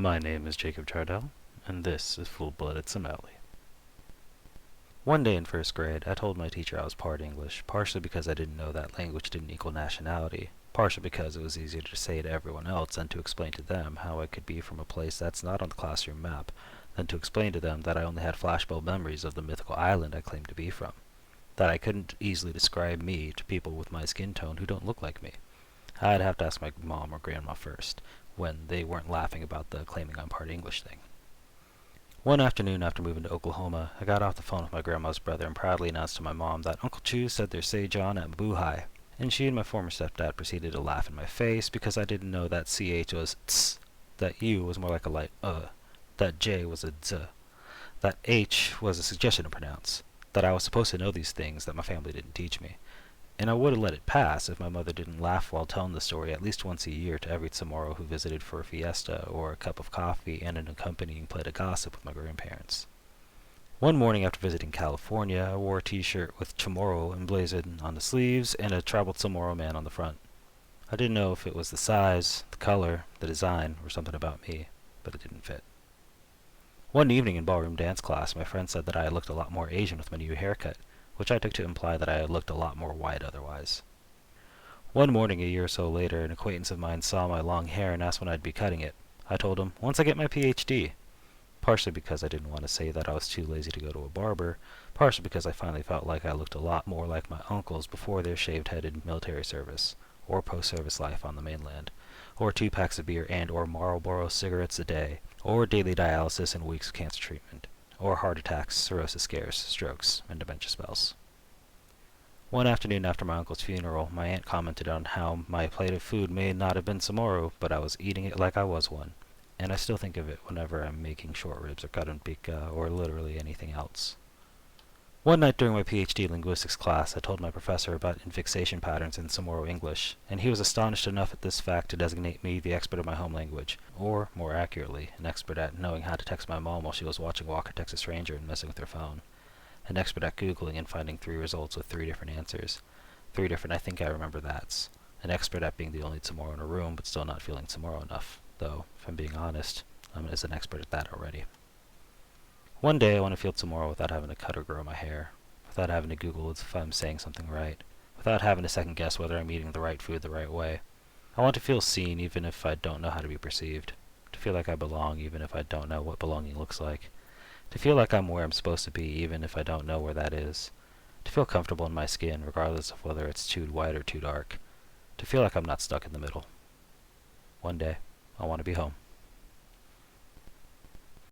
My name is Jacob Jardel, and this is Full-Blooded CHamaole. One day in first grade, I told my teacher I was part English, partially because I didn't know that language didn't equal nationality, partially because it was easier to say to everyone else than to explain to them how I could be from a place that's not on the classroom map, than to explain to them that I only had flashbulb memories of the mythical island I claimed to be from, that I couldn't easily describe me to people with my skin tone who don't look like me. I'd have to ask my mom or grandma first, when they weren't laughing about the claiming I'm part English thing. One afternoon after moving to Oklahoma, I got off the phone with my grandma's brother and proudly announced to my mom that Uncle Chu said there's sage on at Mabuhay, and she and my former stepdad proceeded to laugh in my face because I didn't know that CH was ts, that U was more like a light that J was a z, that H was a suggestion to pronounce, that I was supposed to know these things that my family didn't teach me. And I would have let it pass if my mother didn't laugh while telling the story at least once a year to every Chamorro who visited for a fiesta or a cup of coffee and an accompanying plate of gossip with my grandparents. One morning after visiting California, I wore a t-shirt with Chamorro emblazoned on the sleeves and a tribal Chamorro man on the front. I didn't know if it was the size, the color, the design, or something about me, but it didn't fit. One evening in ballroom dance class, my friend said that I looked a lot more Asian with my new haircut, which I took to imply that I had looked a lot more white otherwise. One morning a year or so later, an acquaintance of mine saw my long hair and asked when I'd be cutting it. I told him, once I get my PhD. Partially because I didn't want to say that I was too lazy to go to a barber, partially because I finally felt like I looked a lot more like my uncles before their shaved-headed military service, or post-service life on the mainland, or 2 packs of beer and or Marlboro cigarettes a day, or daily dialysis and weeks of cancer treatment, or heart attacks, cirrhosis scares, strokes, and dementia spells. One afternoon after my uncle's funeral, my aunt commented on how my plate of food may not have been Chamorro, but I was eating it like I was one, and I still think of it whenever I'm making short ribs or karumpika or literally anything else. One night during my PhD linguistics class, I told my professor about infixation patterns in Chamorro English, and he was astonished enough at this fact to designate me the expert of my home language, or, more accurately, an expert at knowing how to text my mom while she was watching Walker Texas Ranger and messing with her phone, an expert at Googling and finding 3 results with 3 different answers, 3 different I think I remember that's, an expert at being the only Chamorro in a room but still not feeling Chamorro enough, though, if I'm being honest, I'm as an expert at that already. One day I want to feel Chamorro without having to cut or grow my hair, without having to Google if I'm saying something right, without having to second guess whether I'm eating the right food the right way. I want to feel seen even if I don't know how to be perceived, to feel like I belong even if I don't know what belonging looks like, to feel like I'm where I'm supposed to be even if I don't know where that is, to feel comfortable in my skin regardless of whether it's too white or too dark, to feel like I'm not stuck in the middle. One day, I want to be home.